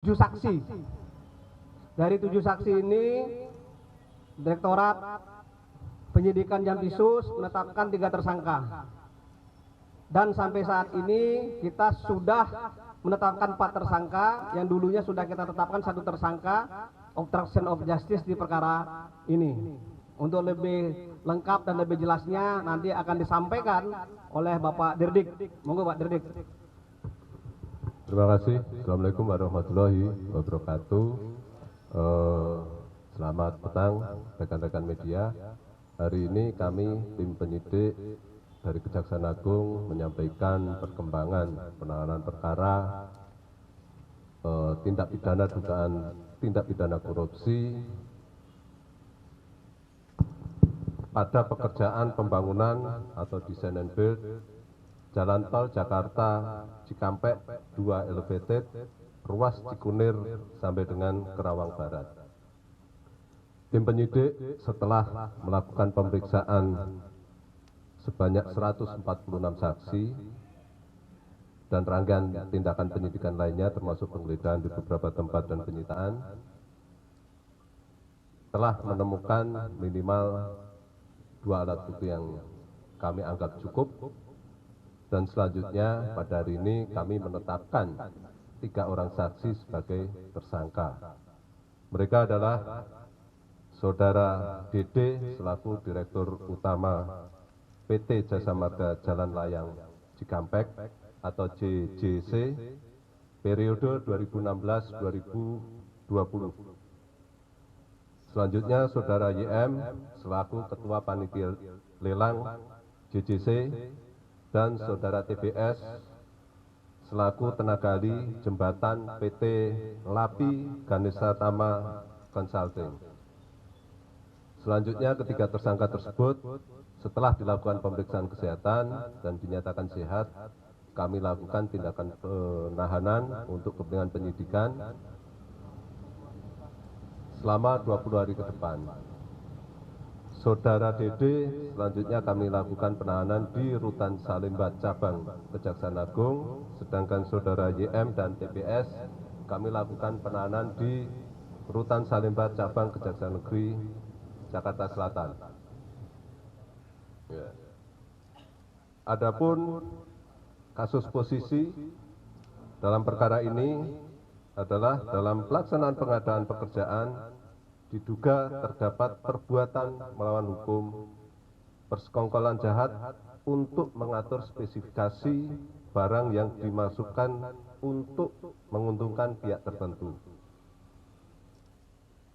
7 saksi. Dari 7 saksi ini, Direktorat Penyidikan Jampisus menetapkan 3 tersangka. Dan sampai saat ini kita sudah menetapkan 4 tersangka, yang dulunya sudah kita tetapkan 1 tersangka obstruction of justice di perkara ini. Untuk lebih lengkap dan lebih jelasnya nanti akan disampaikan oleh Bapak Dirdik. Monggo Pak Dirdik. Terima kasih. Assalamualaikum warahmatullahi wabarakatuh. Selamat petang rekan-rekan media. Hari ini kami tim penyidik dari Kejaksaan Agung menyampaikan perkembangan penanganan perkara tindak pidana dugaan tindak pidana korupsi pada pekerjaan pembangunan atau design and build Jalan Tol Jakarta Cikampek 2 Elevated, ruas Cikunir sampai dengan Kerawang Barat. Tim penyidik setelah melakukan pemeriksaan sebanyak 146 saksi dan rangkaian tindakan penyidikan lainnya termasuk penggeledahan di beberapa tempat dan penyitaan, telah menemukan minimal 2 alat bukti yang kami anggap cukup. Dan selanjutnya pada hari ini kami menetapkan 3 orang saksi sebagai tersangka. Mereka adalah Saudara DD selaku Direktur Utama PT Jasa Marga Jalan Layang Cikampek atau JJC periode 2016-2020. Selanjutnya Saudara YM selaku Ketua Panitia Lelang JJC dan Saudara TBS selaku tenaga ahli jembatan PT Lapi Ganesha Tama Consulting. Selanjutnya ketiga tersangka tersebut setelah dilakukan pemeriksaan kesehatan dan dinyatakan sehat, kami lakukan tindakan penahanan untuk kepentingan penyidikan selama 20 hari ke depan. Saudara DD selanjutnya kami lakukan penahanan di Rutan Salemba Cabang Kejaksaan Agung, sedangkan Saudara YM dan TPS kami lakukan penahanan di Rutan Salemba Cabang Kejaksaan Negeri Jakarta Selatan. Ya. Adapun kasus posisi dalam perkara ini adalah dalam pelaksanaan pengadaan pekerjaan diduga terdapat perbuatan melawan hukum, persekongkolan jahat untuk mengatur spesifikasi barang yang dimasukkan untuk menguntungkan pihak tertentu.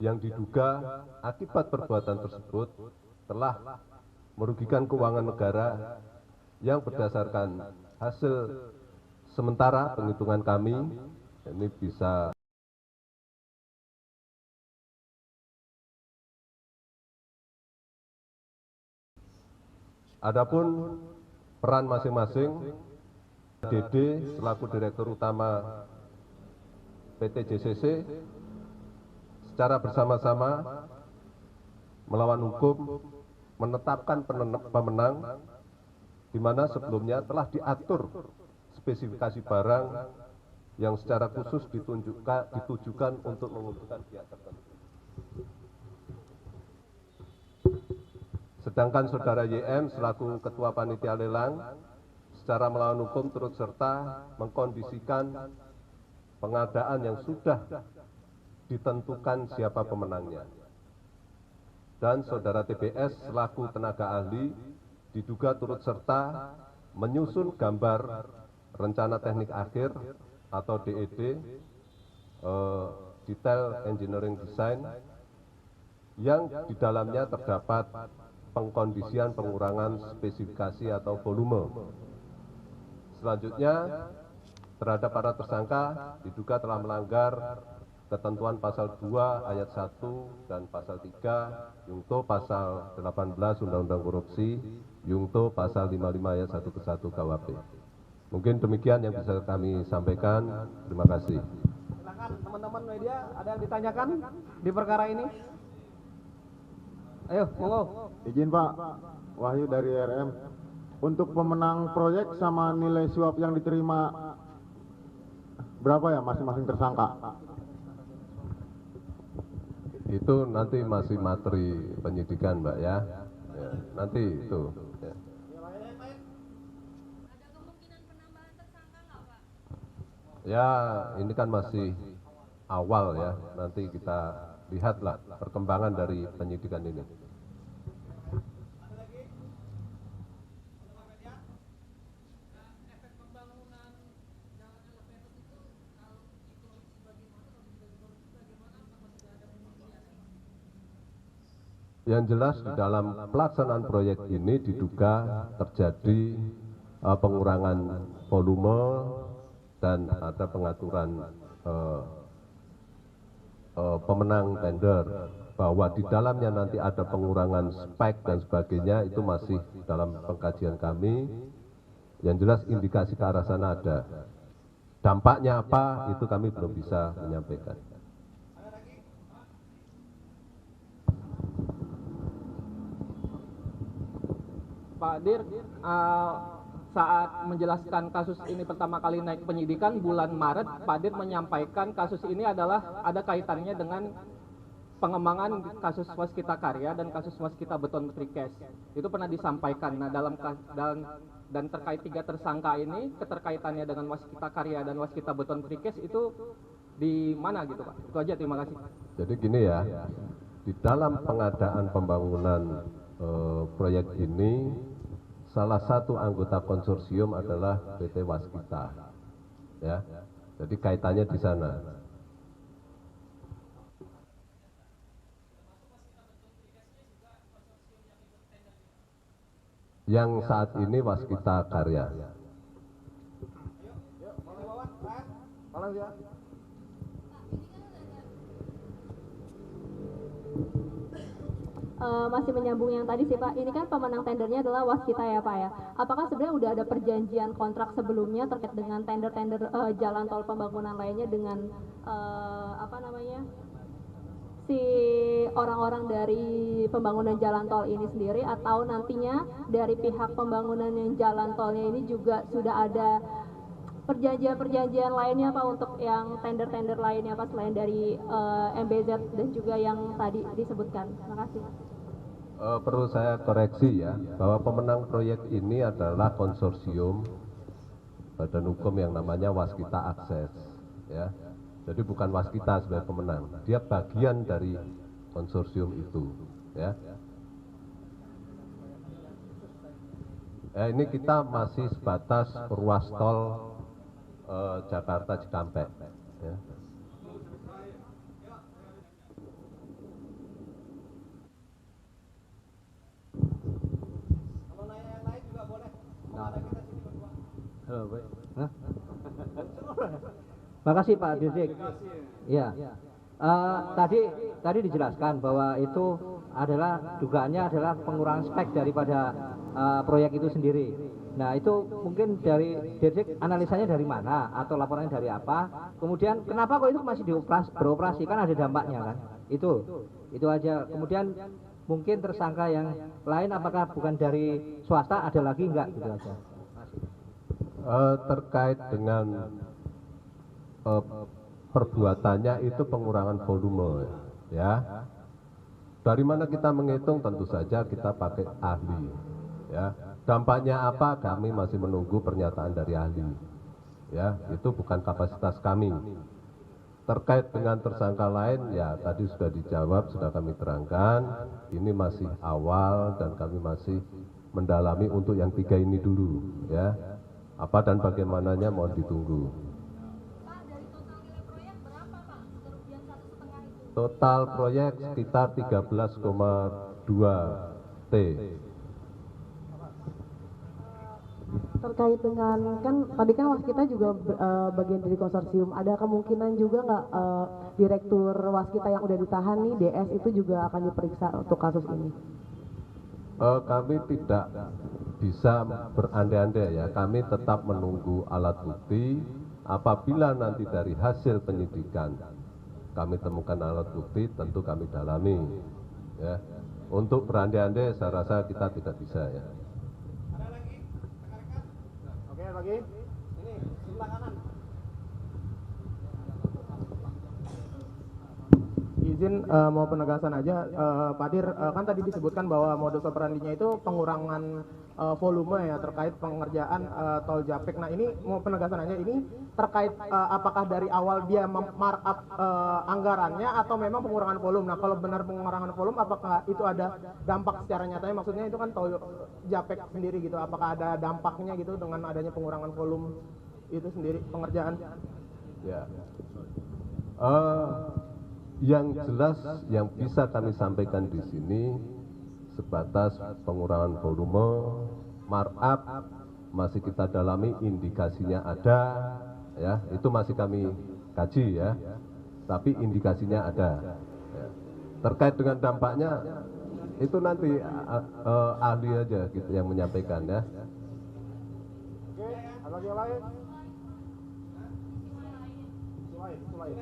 Yang diduga akibat perbuatan tersebut telah merugikan keuangan negara yang berdasarkan hasil sementara penghitungan kami, ini bisa adapun peran masing-masing DD selaku Direktur Utama PT JCC secara bersama-sama melawan hukum menetapkan pemenang di mana sebelumnya telah diatur spesifikasi barang yang secara khusus ditujukan untuk menguntungkan pihak tertentu. Sedangkan Saudara YM selaku Ketua Panitia Lelang secara melawan hukum turut serta mengkondisikan pengadaan yang sudah ditentukan siapa pemenangnya. Dan Saudara TBS selaku tenaga ahli diduga turut serta menyusun gambar rencana teknik akhir atau DED, Detail Engineering Design, yang di dalamnya terdapat pengkondisian pengurangan spesifikasi atau volume. Selanjutnya, terhadap para tersangka diduga telah melanggar ketentuan pasal 2 ayat 1 dan pasal 3 Yungto pasal 18 Undang-Undang Korupsi, Yungto pasal 55 ayat 1 ke 1 KUHP. Mungkin demikian yang bisa kami sampaikan. Terima kasih. Silakan teman-teman media, ada yang ditanyakan di perkara ini? Ayo, monggo. Izin Pak, Wahyu dari RM. Untuk pemenang proyek sama nilai suap yang diterima berapa ya masing-masing tersangka? Itu nanti masih materi penyidikan, Mbak ya. Ya, nanti itu. Ya. Ada kemungkinan penambahan tersangka nggak, Pak? Ya, ini kan masih awal ya. Nanti kita lihatlah perkembangan dari penyidikan ini. Yang jelas di dalam pelaksanaan proyek ini diduga terjadi pengurangan volume dan ada pengaturan pemenang tender, bahwa di dalamnya nanti ada pengurangan spek dan sebagainya, itu masih dalam pengkajian kami. Yang jelas indikasi ke arah sana ada. Dampaknya apa itu kami belum bisa menyampaikan. Pak Dir, saat menjelaskan kasus ini pertama kali naik penyidikan bulan Maret, Pak Dir menyampaikan kasus ini adalah ada kaitannya dengan pengembangan kasus Waskita Karya dan kasus Waskita Beton Precast. Itu pernah disampaikan. Nah, dan terkait 3 tersangka ini, keterkaitannya dengan Waskita Karya dan Waskita Beton Precast itu di mana gitu, Pak? Itu aja, terima kasih. Jadi gini ya, di dalam pengadaan pembangunan proyek ini, salah satu anggota konsorsium adalah PT Waskita, ya. Jadi kaitannya di sana. Yang saat ini Waskita Karya. Masih menyambung yang tadi sih Pak, ini kan pemenang tendernya adalah Waskita ya Pak ya. Apakah sebenarnya udah ada perjanjian kontrak sebelumnya terkait dengan tender-tender jalan tol pembangunan lainnya dengan si orang-orang dari pembangunan jalan tol ini sendiri, atau nantinya dari pihak pembangunan yang jalan tolnya ini juga sudah ada perjanjian-perjanjian lainnya Pak untuk yang tender-tender lainnya Pak selain dari MBZ dan juga yang tadi disebutkan. Terima kasih. Perlu saya koreksi ya, bahwa pemenang proyek ini adalah konsorsium badan hukum yang namanya Waskita Akses, ya. Jadi bukan Waskita sebagai pemenang, dia bagian dari konsorsium itu, ya. Ini kita masih sebatas ruas tol Jakarta Cikampek, ya. Makasih Pak Dirdik. Iya. Tadi dijelaskan bahwa itu adalah dugaannya adalah pengurangan spek daripada proyek itu sendiri. Nah, itu mungkin dari Dirdik analisanya dari mana atau laporannya dari apa? Kemudian kenapa kok itu masih beroperasi, kan ada dampaknya kan? Itu aja. Kemudian mungkin tersangka yang lain apakah bukan dari swasta, ada lagi enggak, gitu aja. Terkait dengan perbuatannya itu pengurangan volume, ya. Dari mana kita menghitung? Tentu saja kita pakai ahli, ya. Dampaknya apa? Kami masih menunggu pernyataan dari ahli, ya. Itu bukan kapasitas kami. Terkait dengan tersangka lain, ya tadi sudah dijawab, sudah kami terangkan. Ini masih awal dan kami masih mendalami untuk yang 3 ini dulu, ya. Apa dan bagaimananya mohon ditunggu. Pak, dari total nilai proyek berapa Pak? Kerugian 1,5 itu? Total proyek sekitar 13,2 T. Terkait dengan, kan tadi kan Waskita juga bagian dari konsorsium, ada kemungkinan juga nggak direktur Waskita yang udah ditahan nih, DS itu juga akan diperiksa untuk kasus ini? Kami tidak bisa berandai-andai ya, kami tetap menunggu alat bukti. Apabila nanti dari hasil penyidikan kami temukan alat bukti, tentu kami dalami, ya. Untuk berandai-andai saya rasa kita tidak bisa ya. Oke, lagi. Ini sebelah kanan. izin mau penegasan aja, Pak Dir, kan tadi disebutkan bahwa modus operandinya itu pengurangan volume ya terkait pengerjaan tol Japek. Nah ini mau penegasan aja, ini terkait apakah dari awal dia markup anggarannya atau memang pengurangan volume. Nah kalau benar pengurangan volume, apakah itu ada dampak secara nyatanya? Maksudnya itu kan tol Japek sendiri gitu, apakah ada dampaknya gitu dengan adanya pengurangan volume itu sendiri pengerjaan? Ya. Yang jelas yang bisa kami sampaikan di sini sebatas pengurangan volume, markup masih kita dalami, indikasinya ada, ya itu masih kami kaji ya, tapi indikasinya ada. Ya. Terkait dengan dampaknya itu nanti ahli aja gitu yang menyampaikan ya. Oke, ada yang lain? Isu lain.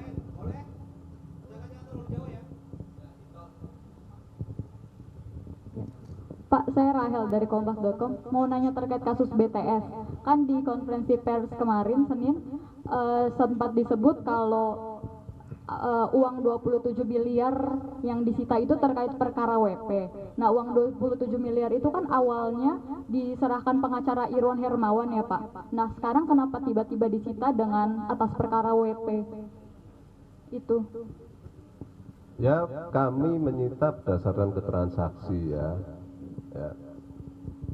Pak, saya Rahel dari Kompas.com mau nanya terkait kasus BTS. Kan di konferensi pers kemarin Senin sempat disebut kalau uang 27 miliar yang disita itu terkait perkara WP. Nah, uang 27 miliar itu kan awalnya diserahkan pengacara Irwan Hermawan ya Pak. Nah, sekarang kenapa tiba-tiba disita dengan atas perkara WP itu? Ya, kami menyita berdasarkan keterangan saksi ya. Ya.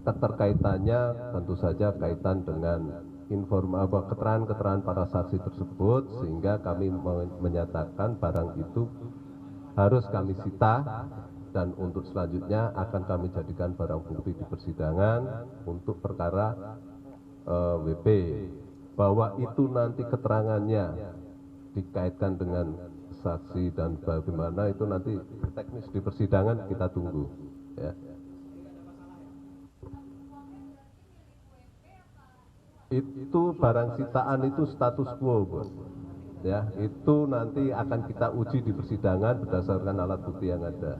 Keterkaitannya tentu saja kaitan dengan keterangan-keterangan para saksi tersebut, sehingga kami menyatakan barang itu harus kami sita dan untuk selanjutnya akan kami jadikan barang bukti di persidangan untuk perkara WP. Bahwa itu nanti keterangannya dikaitkan dengan saksi dan bagaimana itu nanti teknis di persidangan kita tunggu ya. Itu barang sitaan itu status quo, Bu. Ya, itu nanti akan kita uji di persidangan berdasarkan alat bukti yang ada.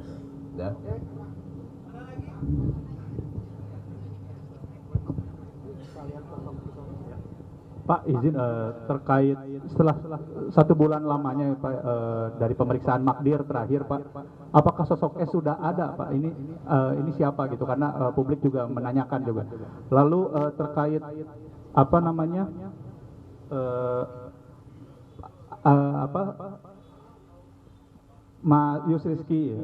Ya. Pak, izin terkait setelah 1 bulan lamanya Pak dari pemeriksaan Magdir terakhir Pak, apakah sosok S sudah ada Pak? Ini siapa gitu, karena publik juga menanyakan juga. Lalu terkait apa namanya Mas Yusriski,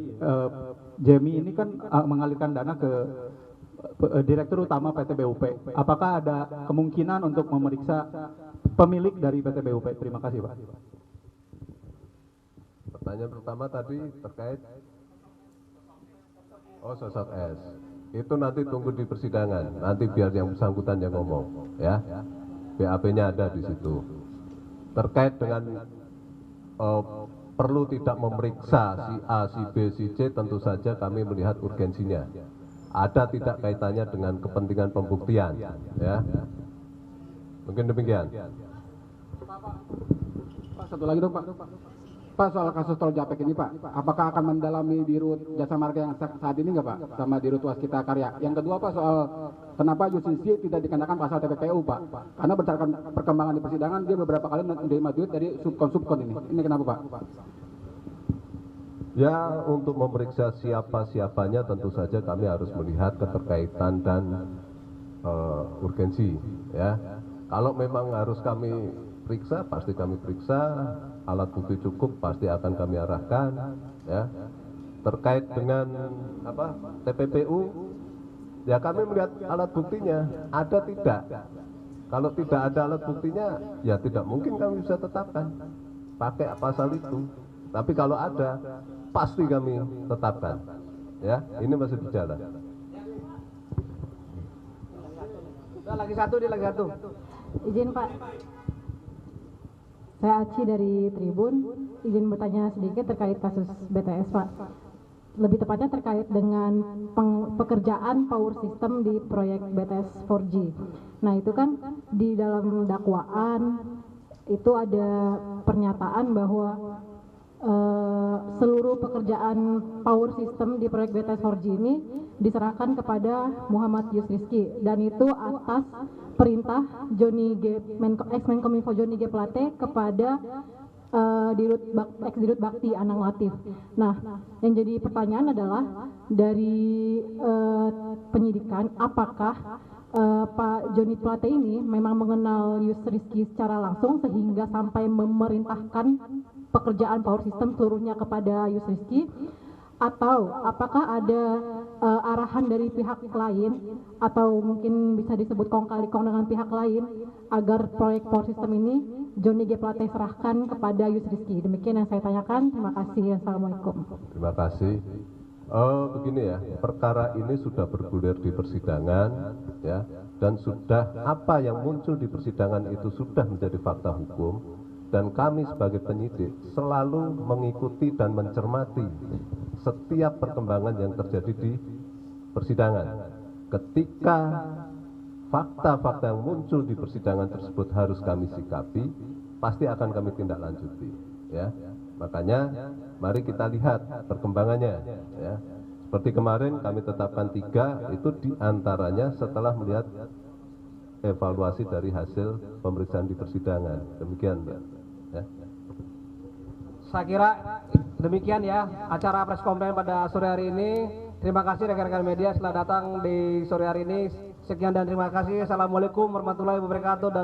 Jemi ini kan mengalirkan dana ke Direktur Utama PT BUP. Apakah ada kemungkinan untuk memeriksa pemilik dari PT BUP? Terima kasih Pak. Pertanyaan pertama tadi terkait sosok S. Itu nanti tunggu di persidangan. Nanti biar yang bersangkutan yang ngomong, ya. BAP-nya ada di situ. Terkait dengan perlu tidak memeriksa si A, si B, si C, tentu saja kami melihat urgensinya. Ada tidak kaitannya dengan kepentingan pembuktian, ya. Mungkin demikian. Pak, satu lagi dong Pak. Pak, soal kasus tol Japek ini Pak, apakah akan mendalami di Dirut Jasa Marga yang saat ini nggak Pak, sama Dirut Waskita Karya? Yang kedua Pak, soal kenapa Yusrisi tidak dikenakan pasal TPPU Pak? Karena berdasarkan perkembangan di persidangan dia beberapa kali menerima duit dari subkon ini kenapa Pak? Ya, untuk memeriksa siapa-siapanya tentu saja kami harus melihat keterkaitan dan urgensi, ya. Kalau memang harus kami periksa, pasti kami periksa. Alat bukti cukup pasti akan kami arahkan, ya. Terkait dengan TPPU, ya kami melihat alat buktinya ada tidak. Kalau tidak ada alat buktinya, ya tidak mungkin kami bisa tetapkan pakai pasal itu. Tapi kalau ada, pasti kami tetapkan, ya. Ini masih berjalan. Lagi satu. Izin Pak, saya Aci dari Tribun, izin bertanya sedikit terkait kasus BTS Pak. Lebih tepatnya terkait dengan pekerjaan power system di proyek BTS 4G. Nah itu kan di dalam dakwaan itu ada pernyataan bahwa seluruh pekerjaan power system di proyek BTS 4G ini diserahkan kepada Muhammad Yusriski, dan itu atas perintah Johnny G, ex-Menkominfo Johnny G Plate kepada Ex-Dirut Bakti Anang Latif. Nah, yang jadi pertanyaan adalah dari penyidikan, apakah Pak Joni Plate ini memang mengenal Yus Rizky secara langsung sehingga sampai memerintahkan pekerjaan power system seluruhnya kepada Yus Rizky, atau apakah ada arahan dari pihak lain atau mungkin bisa disebut kong kali kong dengan pihak lain agar proyek power system ini Joni G. Plate serahkan kepada Yus Rizky? Demikian yang saya tanyakan. Terima kasih. Assalamualaikum. Terima kasih. Begini ya, perkara ini sudah bergulir di persidangan, ya, dan sudah apa yang muncul di persidangan itu sudah menjadi fakta hukum, dan kami sebagai penyidik selalu mengikuti dan mencermati setiap perkembangan yang terjadi di persidangan. Ketika fakta-fakta yang muncul di persidangan tersebut harus kami sikapi, pasti akan kami tindak lanjuti, ya. Makanya mari kita lihat perkembangannya, ya. Seperti kemarin kami tetapkan 3, itu diantaranya setelah melihat evaluasi dari hasil pemeriksaan di persidangan. Demikian, Mbak. Ya. Saya kira demikian ya acara press conference pada sore hari ini. Terima kasih rekan-rekan media telah datang di sore hari ini. Sekian dan terima kasih. Assalamualaikum warahmatullahi wabarakatuh. Dan